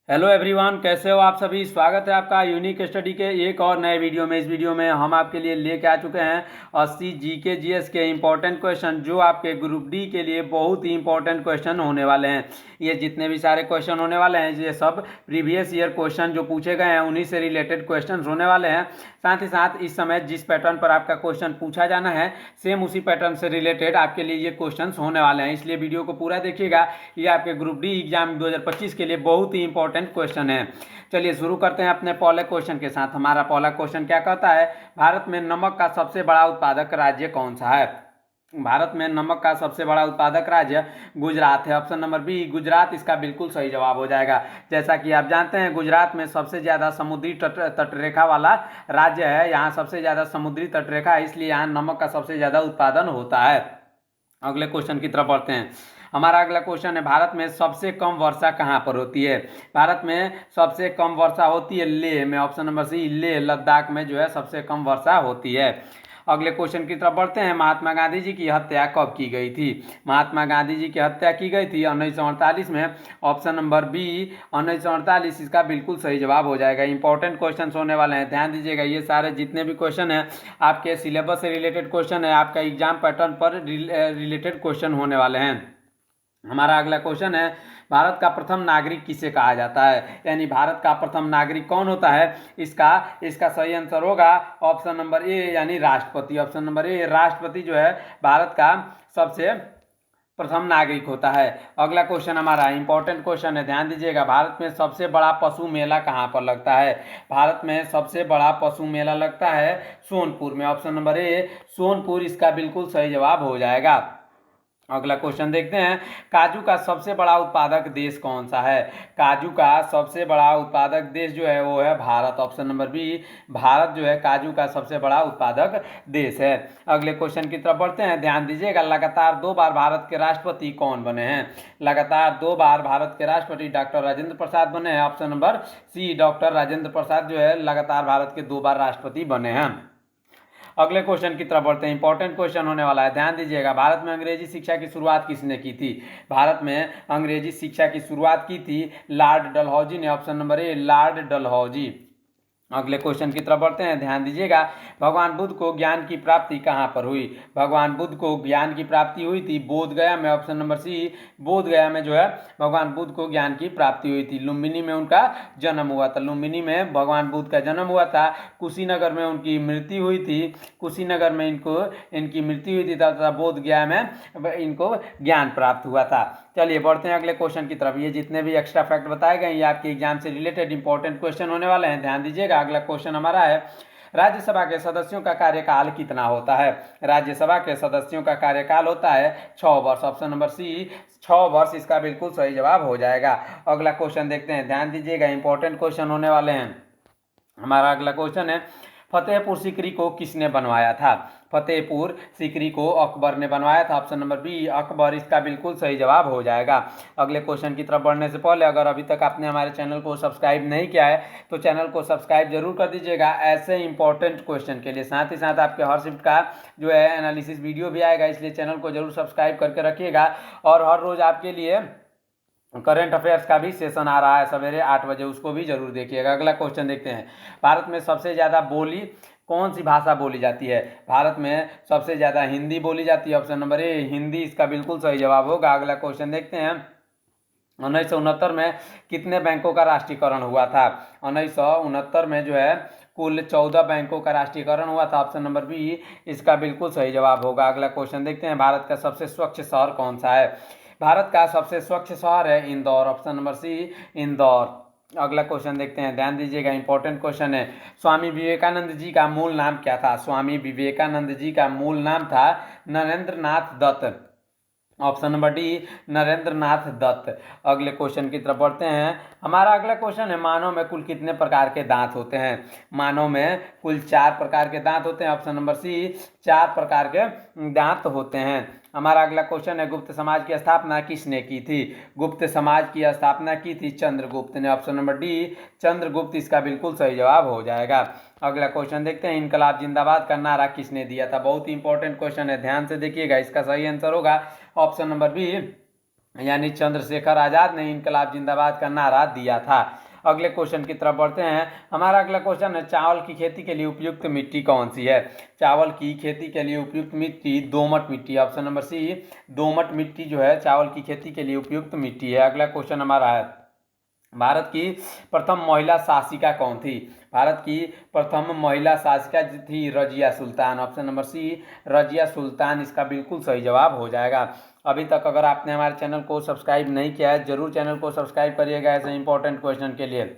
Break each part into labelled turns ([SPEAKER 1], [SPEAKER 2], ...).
[SPEAKER 1] Hello everyone, कैसे हो आप सभी। स्वागत है आपका यूनिक स्टडी के एक और नए वीडियो में। इस वीडियो में हम आपके लिए लेके आ चुके हैं 80 जीके जीएस के इंपॉर्टेंट क्वेश्चन, जो आपके ग्रुप डी के लिए बहुत ही इंपॉर्टेंट क्वेश्चन होने वाले हैं। ये जितने भी सारे क्वेश्चन होने वाले हैं, ये सब प्रीवियस ईयर क्वेश्चन जो पूछे गए हैं उन्हीं से रिलेटेड क्वेश्चन होने वाले हैं। साथ ही साथ इस समय जिस पैटर्न पर आपका क्वेश्चन पूछा जाना है, सेम उसी पैटर्न से रिलेटेड आपके लिए ये क्वेश्चन होने वाले हैं, इसलिए वीडियो को पूरा देखिएगा। ये आपके ग्रुप डी एग्जाम 2025 के लिए बहुत ही इंपॉर्टेंट क्वेश्चन है। चलिए शुरू करते हैं अपने पहले क्वेश्चन के साथ। हमारा पहला क्वेश्चन क्या कहता है, भारत में नमक का सबसे बड़ा उत्पादक राज्य कौन सा है। भारत में नमक का सबसे बड़ा उत्पादक राज्य गुजरात है। ऑप्शन नंबर बी गुजरात इसका बिल्कुल सही जवाब हो जाएगा। जैसा कि आप जानते हैं, गुजरात में सबसे ज़्यादा समुद्री तटरेखा वाला राज्य है। यहाँ सबसे ज़्यादा समुद्री तटरेखा है, इसलिए यहाँ नमक का सबसे ज़्यादा उत्पादन होता है। अगले क्वेश्चन की तरफ बढ़ते हैं। हमारा अगला क्वेश्चन है, भारत में सबसे कम वर्षा कहाँ पर होती है। भारत में सबसे कम वर्षा होती है लेह में। Option number C, Leh Ladakh में जो है सबसे कम वर्षा होती है। अगले क्वेश्चन की तरफ बढ़ते हैं। महात्मा गांधी जी की हत्या कब की गई थी। महात्मा गांधी जी की हत्या की गई थी 1948 में। ऑप्शन नंबर बी 1948 इसका बिल्कुल सही जवाब हो जाएगा। इंपॉर्टेंट क्वेश्चन होने वाले हैं, ध्यान दीजिएगा। ये सारे जितने भी क्वेश्चन हैं आपके सिलेबस से रिलेटेड क्वेश्चन है, आपका एग्जाम पैटर्न पर रिलेटेड क्वेश्चन होने वाले हैं। हमारा अगला क्वेश्चन है, भारत का प्रथम नागरिक किसे कहा जाता है, यानी भारत का प्रथम नागरिक कौन होता है। इसका इसका सही आंसर होगा ऑप्शन नंबर ए, यानी राष्ट्रपति। ऑप्शन नंबर ए, राष्ट्रपति जो है भारत का सबसे प्रथम नागरिक होता है। अगला क्वेश्चन हमारा इंपॉर्टेंट क्वेश्चन है, ध्यान दीजिएगा। भारत में सबसे बड़ा पशु मेला कहाँ पर लगता है। भारत में सबसे बड़ा पशु मेला लगता है सोनपुर में। ऑप्शन नंबर ए, सोनपुर इसका बिल्कुल सही जवाब हो जाएगा। अगला क्वेश्चन देखते हैं, काजू का सबसे बड़ा उत्पादक देश कौन सा है। काजू का सबसे बड़ा उत्पादक देश जो है वो है Bharat. Option number B, Bharat जो है काजू का सबसे बड़ा उत्पादक देश है। अगले क्वेश्चन की तरफ बढ़ते हैं, ध्यान दीजिएगा। लगातार 2 बार भारत के राष्ट्रपति कौन बने हैं। लगातार 2 बार भारत के राष्ट्रपति डॉक्टर राजेंद्र प्रसाद बने हैं। Option number C, doctor Rajendra Prasad जो है लगातार भारत के 2 बार राष्ट्रपति बने हैं। अगले क्वेश्चन की तरफ बढ़ते हैं, इंपॉर्टेंट क्वेश्चन होने वाला है, ध्यान दीजिएगा। भारत में अंग्रेजी शिक्षा की शुरुआत किसने की थी। भारत में अंग्रेजी शिक्षा की शुरुआत की थी लॉर्ड डलहौजी ने। ऑप्शन नंबर ए, लॉर्ड डलहौजी। अगले क्वेश्चन की तरफ बढ़ते हैं, ध्यान दीजिएगा। भगवान बुद्ध को ज्ञान की प्राप्ति कहाँ पर हुई। भगवान बुद्ध को ज्ञान की प्राप्ति हुई थी बोध गया में। ऑप्शन नंबर सी, बोध गया में जो है भगवान बुद्ध को ज्ञान की प्राप्ति हुई थी। लुम्बिनी में उनका जन्म हुआ था। लुम्बिनी में भगवान बुद्ध का जन्म हुआ था। कुशीनगर में उनकी मृत्यु हुई थी। कुशीनगर में इनकी मृत्यु हुई थी तथा बोध गया में इनको ज्ञान प्राप्त हुआ था। चलिए बढ़ते हैं अगले क्वेश्चन की तरफ। ये जितने भी एक्स्ट्रा फैक्ट बताए गए ये आपके एग्जाम से रिलेटेड इंपॉर्टेंट क्वेश्चन होने वाले हैं, ध्यान दीजिएगा। अगला क्वेश्चन हमारा है, राज्यसभा के सदस्यों का कार्यकाल कितना होता है। राज्यसभा के सदस्यों का कार्यकाल होता है 6 वर्ष। ऑप्शन नंबर सी, 6 वर्ष इसका बिल्कुल सही जवाब हो जाएगा। अगला क्वेश्चन देखते हैं, ध्यान दीजिएगा। इंपॉर्टेंट क्वेश्चन होने वाले हैं। हमारा अगला क्वेश्चन है, फतेहपुर सीकरी को किसने बनवाया था। फतेहपुर सीकरी को अकबर ने बनवाया था। ऑप्शन नंबर बी, अकबर इसका बिल्कुल सही जवाब हो जाएगा। अगले क्वेश्चन की तरफ बढ़ने से पहले अगर अभी तक आपने हमारे चैनल को सब्सक्राइब नहीं किया है तो चैनल को सब्सक्राइब जरूर कर दीजिएगा ऐसे इंपॉर्टेंट क्वेश्चन के लिए। साथ ही साथ आपके हर शिफ्ट का जो है एनालिसिस वीडियो भी आएगा, इसलिए चैनल को जरूर सब्सक्राइब करके रखिएगा। और हर रोज़ आपके लिए करंट अफेयर्स का भी सेशन आ रहा है सवेरे 8 बजे, उसको भी जरूर देखिएगा। अगला क्वेश्चन देखते हैं, भारत में सबसे ज़्यादा बोली कौन सी भाषा बोली जाती है। भारत में सबसे ज़्यादा हिंदी बोली जाती है। ऑप्शन नंबर ए, हिंदी इसका बिल्कुल सही जवाब होगा। अगला क्वेश्चन देखते हैं, 1969 में कितने बैंकों का राष्ट्रीयकरण हुआ था। 1969 में जो है कुल 14 बैंकों का राष्ट्रीयकरण हुआ था। ऑप्शन नंबर बी इसका बिल्कुल सही जवाब होगा। अगला क्वेश्चन देखते हैं, भारत का सबसे स्वच्छ शहर कौन सा है। भारत का सबसे स्वच्छ शहर है Indore. Option number C, Indore. अगला क्वेश्चन देखते हैं, ध्यान दीजिएगा। इंपॉर्टेंट क्वेश्चन है, स्वामी विवेकानंद जी का मूल नाम क्या था। स्वामी विवेकानंद जी का मूल नाम था Narendra Nath Dutt. Option number D, Narendra Nath Dutt. अगले क्वेश्चन की तरफ बढ़ते हैं। हमारा अगला क्वेश्चन है, मानव में कुल कितने प्रकार के दांत होते हैं। मानव में कुल 4 प्रकार के दांत होते हैं। ऑप्शन नंबर सी, 4 प्रकार के दांत होते हैं। हमारा अगला क्वेश्चन है, गुप्त समाज की स्थापना किसने की थी। गुप्त समाज की स्थापना की थी चंद्रगुप्त ने। ऑप्शन नंबर डी, चंद्रगुप्त इसका बिल्कुल सही जवाब हो जाएगा। अगला क्वेश्चन देखते हैं, इनकलाब जिंदाबाद का नारा किसने दिया था। बहुत ही इंपॉर्टेंट क्वेश्चन है, ध्यान से देखिएगा। इसका सही आंसर होगा ऑप्शन नंबर बी, यानी चंद्रशेखर आजाद ने इनकलाब जिंदाबाद का नारा दिया था। अगले क्वेश्चन की तरफ बढ़ते हैं। हमारा अगला क्वेश्चन है, चावल की खेती के लिए उपयुक्त मिट्टी कौन सी है? चावल की खेती के लिए उपयुक्त मिट्टी दोमट मिट्टी, ऑप्शन नंबर सी, दोमट मिट्टी जो है चावल की खेती के लिए उपयुक्त मिट्टी है। अगला क्वेश्चन हमारा है, भारत की प्रथम महिला शासिका कौन थी? भारत की प्रथम महिला शासिका थी रजिया सुल्तान, ऑप्शन नंबर सी, रजिया सुल्तान इसका बिल्कुल सही जवाब हो जाएगा। अभी तक अगर आपने हमारे चैनल को सब्सक्राइब नहीं किया है, जरूर चैनल को सब्सक्राइब करिएगा ऐसे इंपॉर्टेंट क्वेश्चन के लिए।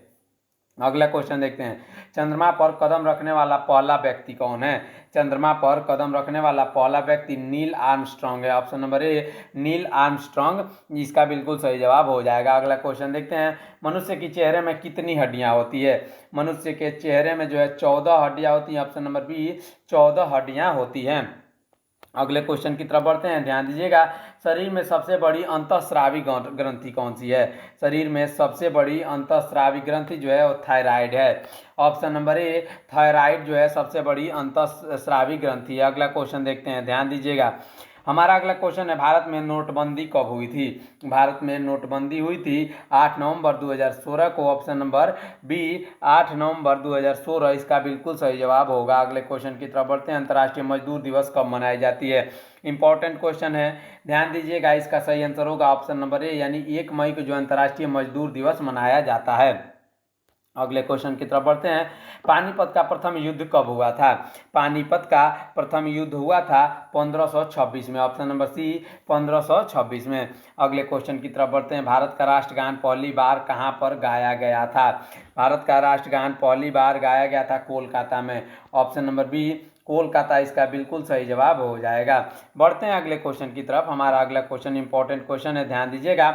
[SPEAKER 1] अगला क्वेश्चन देखते हैं, चंद्रमा पर कदम रखने वाला पहला व्यक्ति कौन है? चंद्रमा पर कदम रखने वाला पहला व्यक्ति नील आर्मस्ट्रॉन्ग है, ऑप्शन नंबर ए, नील आर्मस्ट्रॉन्ग इसका बिल्कुल सही जवाब हो जाएगा। अगला क्वेश्चन देखते हैं, मनुष्य के चेहरे में कितनी हड्डियां होती है? मनुष्य के चेहरे में जो है 14 हड्डियां होती हैं, ऑप्शन नंबर बी, 14 हड्डियां होती हैं। अगले क्वेश्चन की तरफ बढ़ते हैं, ध्यान दीजिएगा, शरीर में सबसे बड़ी अंतःस्रावी ग्रंथि कौन सी है? शरीर में सबसे बड़ी अंतःस्रावी ग्रंथि जो है वो थायराइड है, ऑप्शन नंबर ए, थायराइड जो है सबसे बड़ी अंतःस्रावी ग्रंथि है। अगला क्वेश्चन देखते हैं, ध्यान दीजिएगा, हमारा अगला क्वेश्चन है, भारत में नोटबंदी कब हुई थी? भारत में नोटबंदी हुई थी 8 नवंबर 2016 को, ऑप्शन नंबर बी, 8 नवंबर 2016 इसका बिल्कुल सही जवाब होगा। अगले क्वेश्चन की तरफ बढ़ते हैं, अंतर्राष्ट्रीय मजदूर दिवस कब मनाई जाती है? इंपॉर्टेंट क्वेश्चन है, ध्यान दीजिएगा, इसका सही आंसर होगा ऑप्शन नंबर ए, यानी 1 मई को जो अंतर्राष्ट्रीय मजदूर दिवस मनाया जाता है। अगले क्वेश्चन की तरफ बढ़ते हैं, पानीपत का प्रथम युद्ध कब हुआ था? पानीपत का प्रथम युद्ध हुआ था 1526 में, ऑप्शन नंबर सी, 1526 में। अगले क्वेश्चन की तरफ बढ़ते हैं, भारत का राष्ट्रगान पहली बार कहाँ पर गाया गया था? भारत का राष्ट्रगान पहली बार गाया गया था कोलकाता में, ऑप्शन नंबर बी, कोलकाता इसका बिल्कुल सही जवाब हो जाएगा। बढ़ते हैं अगले क्वेश्चन की तरफ। हमारा अगला क्वेश्चन इंपॉर्टेंट क्वेश्चन है, ध्यान दीजिएगा,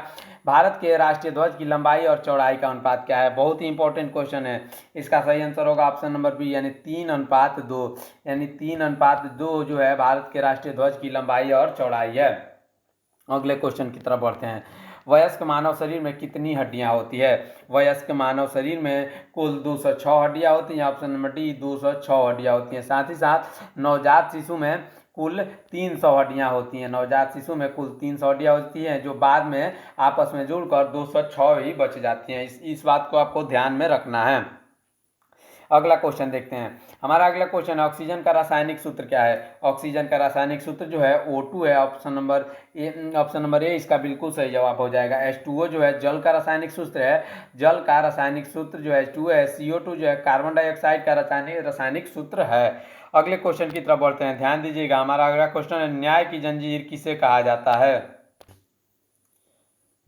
[SPEAKER 1] भारत के राष्ट्रीय ध्वज की लंबाई और चौड़ाई का अनुपात क्या है? बहुत ही इंपॉर्टेंट क्वेश्चन है, इसका सही आंसर होगा ऑप्शन नंबर बी, यानी 3:2, यानी 3:2 जो है भारत के राष्ट्रीय ध्वज की लंबाई और चौड़ाई है। अगले क्वेश्चन की तरफ बढ़ते हैं, वयस्क मानव शरीर में कितनी हड्डियां होती है? वयस्क मानव शरीर में कुल 206 हड्डियां होती हैं, ऑप्शन नंबर डी, 206 हड्डियां होती हैं। साथ ही साथ नवजात शिशु में कुल 300 हड्डियां होती हैं, नवजात शिशु में कुल 300 हड्डियां होती हैं, जो बाद में आपस में जुड़कर 206 ही बच जाती हैं। इस बात को आपको ध्यान में रखना है। अगला क्वेश्चन देखते हैं, हमारा अगला क्वेश्चन है, ऑक्सीजन का रासायनिक सूत्र क्या है? ऑक्सीजन का रासायनिक सूत्र जो है O2 है, ऑप्शन नंबर ए इसका बिल्कुल सही जवाब हो जाएगा। H2O जो है जल का रासायनिक सूत्र है, जल का रासायनिक सूत्र जो H2 है। CO2 जो है कार्बन डाइऑक्साइड का रासायनिक सूत्र है। अगले क्वेश्चन की तरफ बढ़ते हैं, ध्यान दीजिएगा, हमारा अगला क्वेश्चन है, न्याय की जंजीर किसे कहा जाता है?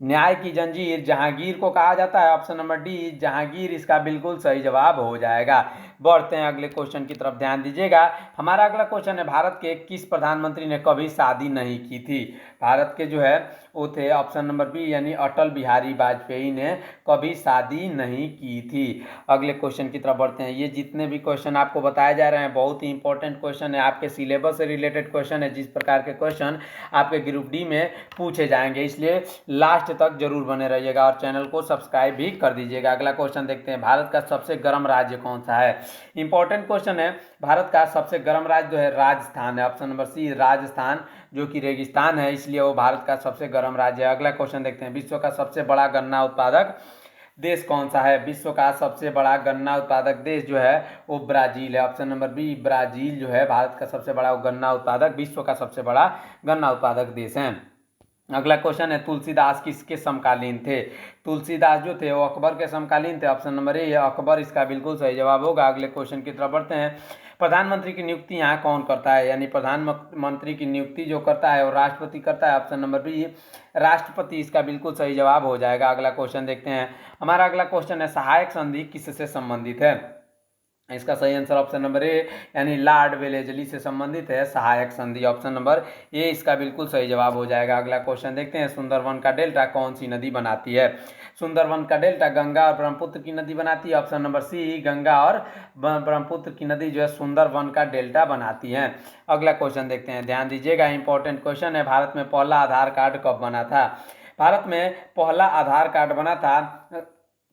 [SPEAKER 1] न्याय की जंजीर जहांगीर को कहा जाता है, ऑप्शन नंबर डी, जहांगीर इसका बिल्कुल सही जवाब हो जाएगा। बढ़ते हैं अगले क्वेश्चन की तरफ, ध्यान दीजिएगा, हमारा अगला क्वेश्चन है, भारत के किस प्रधानमंत्री ने कभी शादी नहीं की थी? भारत के जो है वो थे ऑप्शन नंबर बी, यानी अटल बिहारी वाजपेयी ने कभी शादी नहीं की थी। अगले क्वेश्चन की तरफ बढ़ते हैं, ये जितने भी क्वेश्चन आपको बताए जा रहे हैं बहुत ही इंपॉर्टेंट क्वेश्चन है, आपके सिलेबस से रिलेटेड क्वेश्चन है, जिस प्रकार के क्वेश्चन आपके ग्रुप डी में पूछे जाएंगे, इसलिए लास्ट तक जरूर बने रहिएगा और चैनल को सब्सक्राइब भी कर दीजिएगा। अगला क्वेश्चन देखते हैं, भारत का सबसे गर्म राज्य कौन सा है? इंपॉर्टेंट क्वेश्चन है, भारत का सबसे गर्म राज्य जो है राजस्थान है, ऑप्शन नंबर सी, राजस्थान, जो कि रेगिस्तान है इसलिए वो भारत का सबसे गर्म राज्य है। अगला क्वेश्चन देखते हैं, विश्व का सबसे बड़ा गन्ना उत्पादक देश कौन सा है? विश्व का सबसे बड़ा गन्ना उत्पादक देश जो है वो ब्राजील है, ऑप्शन नंबर बी, ब्राजील जो है भारत का सबसे बड़ा गन्ना उत्पादक, विश्व का सबसे बड़ा गन्ना उत्पादक देश है। अगला क्वेश्चन है, तुलसीदास किसके समकालीन थे? तुलसीदास जो थे वो अकबर के समकालीन थे, ऑप्शन नंबर ए, अकबर इसका बिल्कुल सही जवाब होगा। अगले क्वेश्चन की तरफ बढ़ते हैं, प्रधानमंत्री की नियुक्ति यहाँ कौन करता है? यानी प्रधानमंत्री की नियुक्ति जो करता है वो राष्ट्रपति करता है, ऑप्शन नंबर बी, राष्ट्रपति इसका बिल्कुल सही जवाब हो जाएगा। अगला क्वेश्चन देखते हैं, हमारा अगला क्वेश्चन है, सहायक संधि किससे संबंधित है? इसका सही आंसर ऑप्शन नंबर ए, यानी लॉर्ड वेलेजली से संबंधित है सहायक संधि, ऑप्शन नंबर ए इसका बिल्कुल सही जवाब हो जाएगा। अगला क्वेश्चन देखते हैं, सुंदरवन का डेल्टा कौन सी नदी बनाती है? सुंदरवन का डेल्टा गंगा और ब्रह्मपुत्र की नदी बनाती है, ऑप्शन नंबर सी, गंगा और ब्रह्मपुत्र की नदी जो है सुंदरवन का डेल्टा बनाती है। अगला क्वेश्चन देखते हैं, ध्यान दीजिएगा, इंपॉर्टेंट क्वेश्चन है, भारत में पहला आधार कार्ड कब बना था? भारत में पहला आधार कार्ड बना था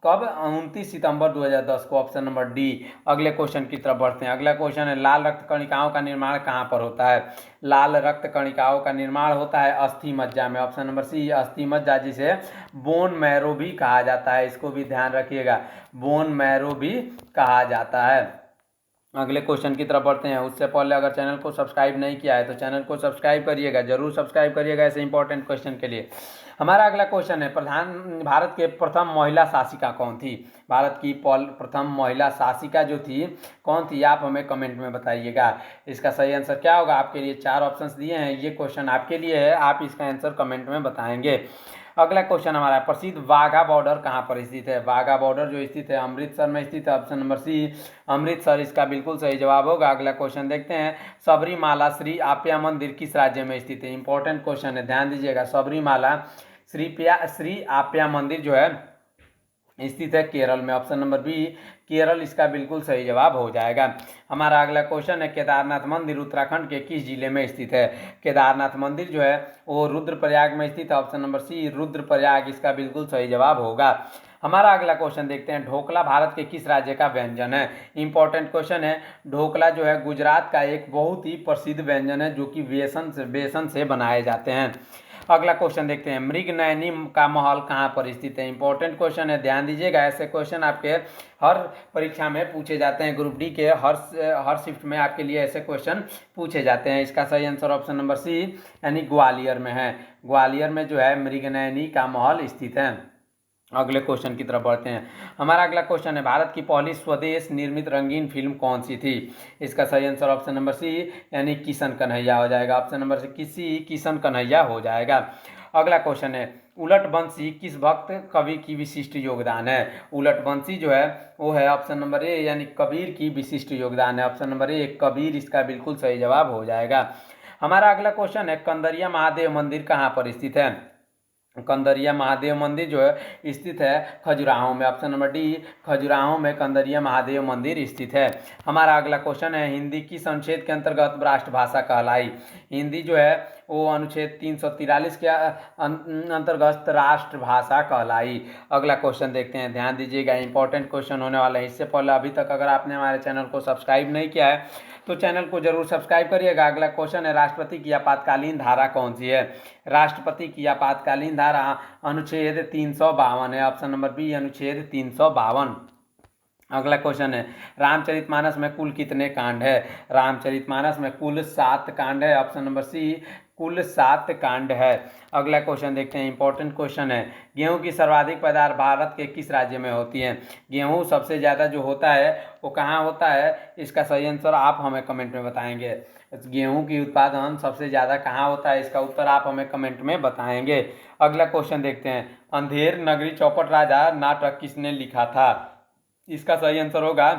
[SPEAKER 1] कब? 29 सितंबर 2010 को, ऑप्शन नंबर डी। अगले क्वेश्चन की तरफ बढ़ते हैं। अगला क्वेश्चन है, लाल रक्त कणिकाओं का निर्माण कहाँ पर होता है? लाल रक्त कणिकाओं का निर्माण होता है अस्थि मज्जा में, ऑप्शन नंबर सी अस्थि मज्जा, जिसे बोन मैरो भी कहा जाता है। इसको भी ध्यान रखिएगा, बोन मैरो भी कहा जाता है। अगले क्वेश्चन की तरफ बढ़ते हैं। उससे पहले अगर चैनल को सब्सक्राइब नहीं किया है तो चैनल को सब्सक्राइब करिएगा, जरूर सब्सक्राइब करिएगा ऐसे इंपॉर्टेंट क्वेश्चन के लिए। हमारा अगला क्वेश्चन है, भारत के प्रथम महिला शासिका कौन थी? भारत की प्रथम महिला शासिका जो थी कौन थी, आप हमें कमेंट में बताइएगा। इसका सही आंसर क्या होगा? आपके लिए 4 ऑप्शंस दिए हैं, ये क्वेश्चन आपके लिए है, आप इसका आंसर कमेंट में बताएंगे। अगला क्वेश्चन हमारा, प्रसिद्ध वाघा बॉर्डर कहाँ पर स्थित है? वाघा बॉर्डर जो स्थित है अमृतसर में स्थित है, ऑप्शन नंबर सी अमृतसर इसका बिल्कुल सही जवाब होगा। अगला क्वेश्चन देखते हैं, सबरीमाला श्री आप्या मंदिर किस राज्य में स्थित है? इंपॉर्टेंट क्वेश्चन है, ध्यान दीजिएगा। सबरीमाला श्री आप्या मंदिर जो है स्थित है केरल में, ऑप्शन नंबर बी केरल इसका बिल्कुल सही जवाब हो जाएगा। हमारा अगला क्वेश्चन है, केदारनाथ मंदिर उत्तराखंड के किस जिले में स्थित है? केदारनाथ मंदिर जो है वो रुद्रप्रयाग में स्थित है, ऑप्शन नंबर सी रुद्रप्रयाग इसका बिल्कुल सही जवाब होगा। हमारा अगला क्वेश्चन देखते हैं, ढोकला भारत के किस राज्य का व्यंजन है? इंपॉर्टेंट क्वेश्चन है। ढोकला जो है गुजरात का एक बहुत ही प्रसिद्ध व्यंजन है, जो कि बेसन से बनाए जाते हैं। अगला क्वेश्चन देखते हैं, मृगनयनी का महल कहाँ पर स्थित है? इंपॉर्टेंट क्वेश्चन है, ध्यान दीजिएगा। ऐसे क्वेश्चन आपके हर परीक्षा में पूछे जाते हैं, ग्रुप डी के हर शिफ्ट में आपके लिए ऐसे क्वेश्चन पूछे जाते हैं। इसका सही आंसर ऑप्शन नंबर सी यानी ग्वालियर में है। ग्वालियर में जो है मृगनयनी का महल स्थित है। अगले क्वेश्चन की तरफ बढ़ते हैं। हमारा अगला क्वेश्चन है, भारत की पहली स्वदेश निर्मित रंगीन फिल्म कौन सी थी? इसका सही आंसर ऑप्शन नंबर सी यानी किशन कन्हैया हो जाएगा, option number C Kishan Kanhaiya हो जाएगा। अगला क्वेश्चन है, उलटबंसी किस भक्त कवि की विशिष्ट योगदान है? उलटबंसी जो है वो है ऑप्शन नंबर ए यानी कबीर की विशिष्ट योगदान है, ऑप्शन नंबर ए कबीर इसका बिल्कुल सही जवाब हो जाएगा। हमारा अगला क्वेश्चन है, कंदरिया महादेव मंदिर कहाँ पर स्थित है? कंदरिया महादेव मंदिर जो है स्थित है खजुराहो में, ऑप्शन नंबर डी खजुराहो में कंदरिया महादेव मंदिर स्थित है। हमारा अगला क्वेश्चन है, हिंदी किस अनुच्छेद के अंतर्गत राष्ट्रभाषा कहलाई? हिंदी जो है वो अनुच्छेद 343 के अंतर्गत राष्ट्रभाषा कहलाई। अगला क्वेश्चन देखते हैं, ध्यान दीजिएगा, इंपॉर्टेंट क्वेश्चन होने वाला है। इससे पहले अभी तक अगर आपने हमारे चैनल को सब्सक्राइब नहीं किया है तो चैनल को जरूर सब्सक्राइब करिएगा। अगला क्वेश्चन है, राष्ट्रपति की आपातकालीन धारा कौन सी है? राष्ट्रपति की आपातकालीन धारा अनुच्छेद 352 है, ऑप्शन नंबर बी अनुच्छेद 352। अगला क्वेश्चन है, रामचरितमानस में कुल कितने कांड है? रामचरितमानस में कुल 7 कांड है, ऑप्शन नंबर सी कुल 7 कांड है। अगला क्वेश्चन देखते हैं, इंपॉर्टेंट क्वेश्चन है, गेहूं की सर्वाधिक पैदावार भारत के किस राज्य में होती है? गेहूं सबसे ज़्यादा जो होता है वो कहाँ होता है? इसका सही आंसर आप हमें कमेंट में बताएंगे। गेहूं की उत्पादन सबसे ज़्यादा कहाँ होता है, इसका उत्तर आप हमें कमेंट में बताएंगे। अगला क्वेश्चन देखते हैं, अंधेर नगरी चौपट राजा नाटक किसने लिखा था? इसका सही आंसर होगा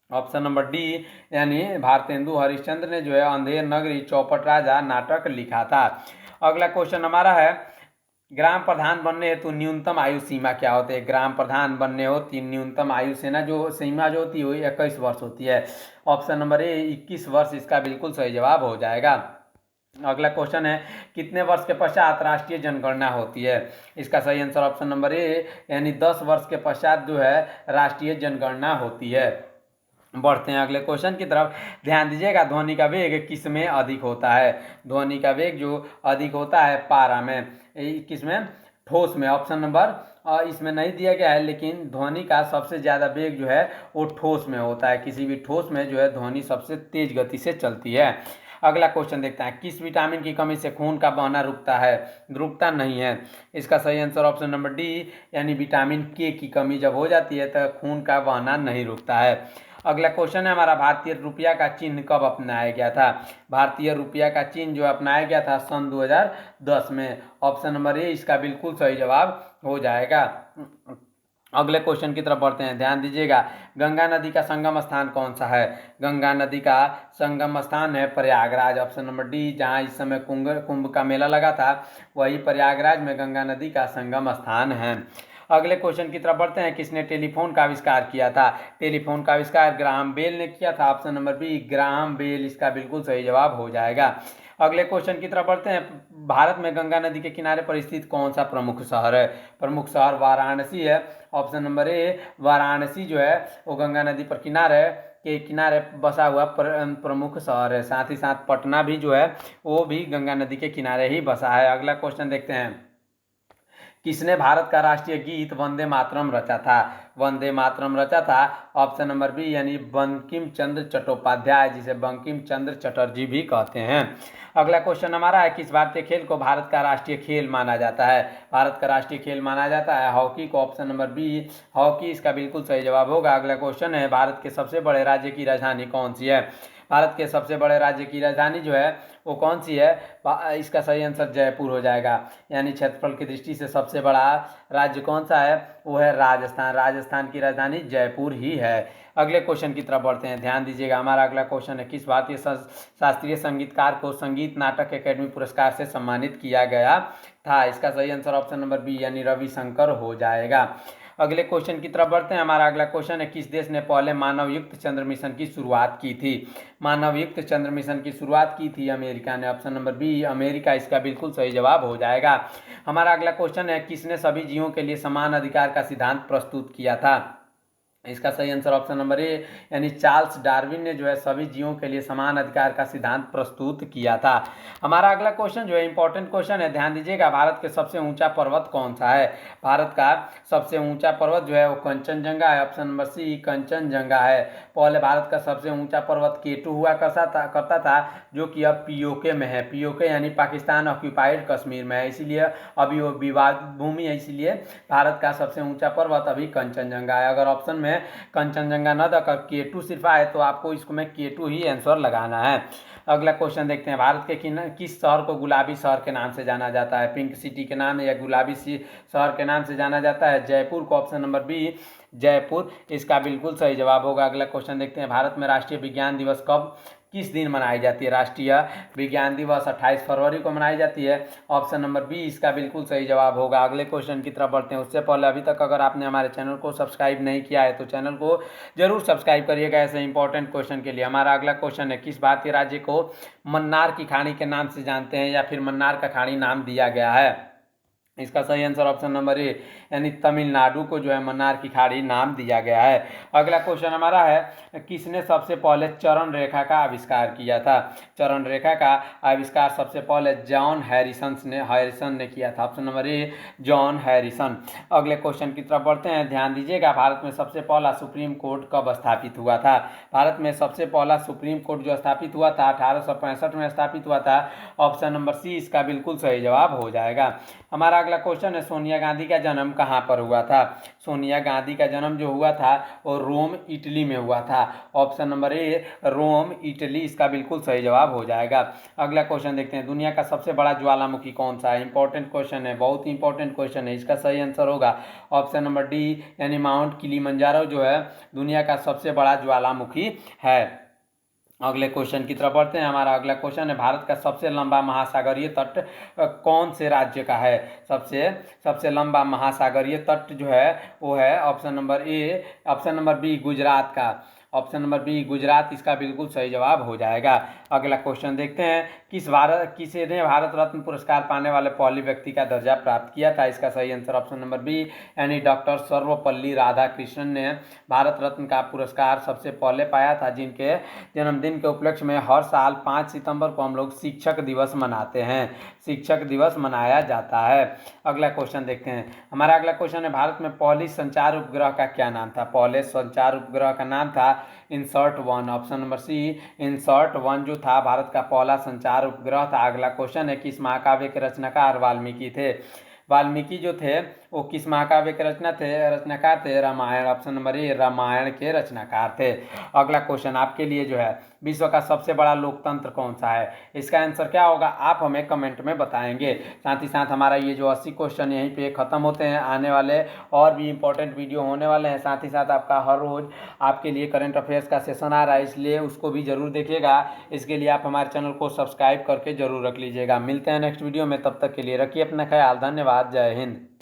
[SPEAKER 1] ऑप्शन नंबर डी यानी भारतेंदु हरिश्चंद्र ने जो है अंधेर नगरी चौपट राजा नाटक लिखा था। अगला क्वेश्चन हमारा है, ग्राम प्रधान बनने हेतु न्यूनतम आयु सीमा क्या होती है? ग्राम प्रधान बनने होती न्यूनतम आयु सीमा जो होती है वो 21 वर्ष होती है, ऑप्शन नंबर ए 21 वर्ष इसका बिल्कुल सही जवाब हो जाएगा। अगला क्वेश्चन है, कितने वर्ष के पश्चात राष्ट्रीय जनगणना होती है? इसका सही आंसर ऑप्शन नंबर ए यानी 10 वर्ष के पश्चात जो है राष्ट्रीय जनगणना होती है। बढ़ते हैं अगले क्वेश्चन की तरफ, ध्यान दीजिएगा, ध्वनि का वेग किस में अधिक होता है? ध्वनि का वेग जो अधिक होता है पारा में, किस में? ठोस में, ऑप्शन नंबर इसमें नहीं दिया गया है, लेकिन ध्वनि का सबसे ज़्यादा वेग जो है वो ठोस में होता है। किसी भी ठोस में जो है ध्वनि सबसे तेज गति से चलती है। अगला क्वेश्चन देखते हैं, किस विटामिन की कमी से खून का बहना रुकता है? रुकता नहीं है, इसका सही आंसर ऑप्शन नंबर डी यानी विटामिन के की कमी जब हो जाती है तो खून का बहना नहीं रुकता है। अगला क्वेश्चन है हमारा, भारतीय रुपया का चिन्ह कब अपनाया गया था? भारतीय रुपया का चिन्ह जो अपनाया गया था सन 2010 में, ऑप्शन नंबर ए इसका बिल्कुल सही जवाब हो जाएगा। अगले क्वेश्चन की तरफ बढ़ते हैं, ध्यान दीजिएगा, गंगा नदी का संगम स्थान कौन सा है? गंगा नदी का संगम स्थान है प्रयागराज, ऑप्शन नंबर डी। जहां इस समय कुंभ का मेला लगा था वही प्रयागराज में गंगा नदी का संगम स्थान है। अगले क्वेश्चन की तरफ बढ़ते हैं, किसने टेलीफोन का आविष्कार किया था? टेलीफोन का आविष्कार ग्राहम बेल ने किया था, option number B Graham Bell इसका बिल्कुल सही जवाब हो जाएगा। अगले क्वेश्चन की तरफ बढ़ते हैं। भारत में गंगा नदी के किनारे पर स्थित कौन सा प्रमुख शहर है? प्रमुख शहर वाराणसी है। ऑप्शन नंबर ए वाराणसी जो है वो गंगा नदी पर किनारे बसा हुआ प्रमुख शहर है। साथ ही साथ पटना भी जो है वो भी गंगा नदी के किनारे ही बसा है। अगला क्वेश्चन देखते हैं। किसने भारत का राष्ट्रीय गीत वंदे मातरम रचा था? वंदे मातरम रचा था ऑप्शन नंबर बी यानी बंकिम चंद्र चट्टोपाध्याय, जिसे बंकिम चंद्र चटर्जी भी कहते हैं। अगला क्वेश्चन हमारा है, किस भारतीय खेल को भारत का राष्ट्रीय खेल माना जाता है? भारत का राष्ट्रीय खेल माना जाता है हॉकी को। ऑप्शन नंबर बी हॉकी इसका बिल्कुल सही जवाब होगा। अगला क्वेश्चन है, भारत के सबसे बड़े राज्य की राजधानी कौन सी है? भारत के सबसे बड़े राज्य की राजधानी जो है वो कौन सी है? इसका सही आंसर जयपुर हो जाएगा। यानी क्षेत्रफल की दृष्टि से सबसे बड़ा राज्य कौन सा है? वो है राजस्थान। राजस्थान की राजधानी जयपुर ही है। अगले क्वेश्चन की तरफ बढ़ते हैं, ध्यान दीजिएगा। हमारा अगला क्वेश्चन है, किस भारतीय शास्त्रीय संगीतकार को संगीत नाटक अकेडमी पुरस्कार से सम्मानित किया गया था? इसका सही आंसर ऑप्शन नंबर बी यानी रविशंकर हो जाएगा। अगले क्वेश्चन की तरफ बढ़ते हैं। हमारा अगला क्वेश्चन है, किस देश ने पहले मानवयुक्त चंद्र मिशन की शुरुआत की थी? मानवयुक्त चंद्र मिशन की शुरुआत की थी अमेरिका ने। ऑप्शन नंबर बी अमेरिका इसका बिल्कुल सही जवाब हो जाएगा। हमारा अगला क्वेश्चन है, किसने सभी जीवों के लिए समान अधिकार का सिद्धांत प्रस्तुत किया था? इसका सही आंसर ऑप्शन नंबर ए यानी चार्ल्स डार्विन ने जो है सभी जीवों के लिए समान अधिकार का सिद्धांत प्रस्तुत किया था। हमारा अगला क्वेश्चन जो है इंपॉर्टेंट क्वेश्चन है, ध्यान दीजिएगा। भारत के सबसे ऊंचा पर्वत कौन सा है? भारत का सबसे ऊंचा पर्वत जो है वो कंचनजंगा है। ऑप्शन नंबर सी कंचनजंगा है। पहले भारत का सबसे ऊंचा पर्वत केटू हुआ करता था जो कि अब पीओके में है। पीओके यानी पाकिस्तान ऑक्यूपाइड कश्मीर में है, इसीलिए अभी वो विवाद भूमि है, इसीलिए भारत का सबसे ऊंचा पर्वत अभी कंचनजंगा है। अगर ऑप्शन में कंचनजंगा न देकर केटू सिर्फ आए तो आपको इसको में केटू ही आंसर लगाना है। अगला क्वेश्चन देखते हैं, भारत के किस शहर को गुलाबी शहर के नाम से जाना जाता है? पिंक सिटी के नाम या गुलाबी शहर के नाम से जाना जाता है? जयपुर को। ऑप्शन नंबर बी जयपुर इसका बिल्कुल सही जवाब होगा। अगला क्वेश्चन देखते हैं, भारत में राष्ट्रीय विज्ञान दिवस कब किस दिन मनाई जाती है? राष्ट्रीय विज्ञान दिवस 28 फरवरी को मनाई जाती है। ऑप्शन नंबर बी इसका बिल्कुल सही जवाब होगा। अगले क्वेश्चन की तरफ बढ़ते हैं। उससे पहले अभी तक अगर आपने हमारे चैनल को सब्सक्राइब नहीं किया है तो चैनल को जरूर सब्सक्राइब करिएगा ऐसे इंपॉर्टेंट क्वेश्चन के लिए। हमारा अगला क्वेश्चन है, किस भारतीय राज्य को मन्नार की खाड़ी के नाम से जानते हैं या फिर मन्नार का खाड़ी नाम दिया गया है? इसका सही आंसर ऑप्शन नंबर ए यानी तमिलनाडु को जो है मन्नार की खाड़ी नाम दिया गया है। अगला क्वेश्चन हमारा है, किसने सबसे पहले चरण रेखा का आविष्कार किया था? चरण रेखा का आविष्कार सबसे पहले जॉन हैरिसन ने किया था। ऑप्शन नंबर ए जॉन हैरिसन। अगले क्वेश्चन की तरफ बढ़ते हैं, ध्यान दीजिएगा। भारत में सबसे पहला सुप्रीम कोर्ट कब स्थापित हुआ था? भारत में सबसे पहला सुप्रीम कोर्ट जो स्थापित हुआ था 1865 में स्थापित हुआ था। ऑप्शन नंबर सी इसका बिल्कुल सही जवाब हो जाएगा। हमारा अगला क्वेश्चन है, सोनिया गांधी का जन्म कहाँ पर हुआ था? सोनिया गांधी का जन्म जो हुआ था वो रोम इटली में हुआ था। Option number A Rome Italy इसका बिल्कुल सही जवाब हो जाएगा। अगला क्वेश्चन देखते हैं, दुनिया का सबसे बड़ा ज्वालामुखी कौन सा है? इंपॉर्टेंट क्वेश्चन है, बहुत इंपॉर्टेंट क्वेश्चन है। इसका सही आंसर होगा ऑप्शन नंबर डी यानी माउंट किलिमंजारो जो है दुनिया का सबसे बड़ा ज्वालामुखी है। अगले क्वेश्चन की तरफ बढ़ते हैं। हमारा अगला क्वेश्चन है, भारत का सबसे लंबा महासागरीय तट कौन से राज्य का है? सबसे लंबा महासागरीय तट जो है वो है ऑप्शन नंबर बी गुजरात का। ऑप्शन नंबर बी गुजरात इसका बिल्कुल सही जवाब हो जाएगा। अगला क्वेश्चन देखते हैं, किसने भारत रत्न पुरस्कार पाने वाले पहले व्यक्ति का दर्जा प्राप्त किया था? इसका सही आंसर ऑप्शन नंबर बी यानी डॉक्टर सर्वपल्ली राधाकृष्णन ने भारत रत्न का पुरस्कार सबसे पहले पाया था, जिनके जन्मदिन के उपलक्ष्य में हर साल 5 सितंबर को हम लोग शिक्षक दिवस मनाते हैं। शिक्षक दिवस मनाया जाता है। अगला क्वेश्चन देखते हैं। हमारा अगला क्वेश्चन है, भारत में पहली संचार उपग्रह का क्या नाम था? पहले संचार उपग्रह का नाम था INSAT-1। ऑप्शन नंबर सी INSAT-1 जो था भारत का पहला संचार उपग्रह था। अगला क्वेश्चन है, किस महाकाव्य के रचनाकार वाल्मीकि थे? वाल्मीकि जो थे वो किस महाकाव्य के रचनाकार थे? Ramayana. Option number A Ramayana के रचनाकार थे। अगला क्वेश्चन आपके लिए जो है, विश्व का सबसे बड़ा लोकतंत्र कौन सा है? इसका आंसर क्या होगा आप हमें कमेंट में बताएंगे। साथ ही साथ हमारा ये जो 80 क्वेश्चन यहीं पे ख़त्म होते हैं। आने वाले और भी इंपॉर्टेंट वीडियो होने वाले हैं। साथ ही साथ आपका हर रोज़ आपके लिए करंट अफेयर्स का सेशन आ रहा है, इसलिए उसको भी ज़रूर देखिएगा। इसके लिए आप हमारे चैनल को सब्सक्राइब करके ज़रूर रख लीजिएगा। मिलते हैं नेक्स्ट वीडियो में, तब तक के लिए रखिए अपना ख्याल। धन्यवाद। जय हिंद।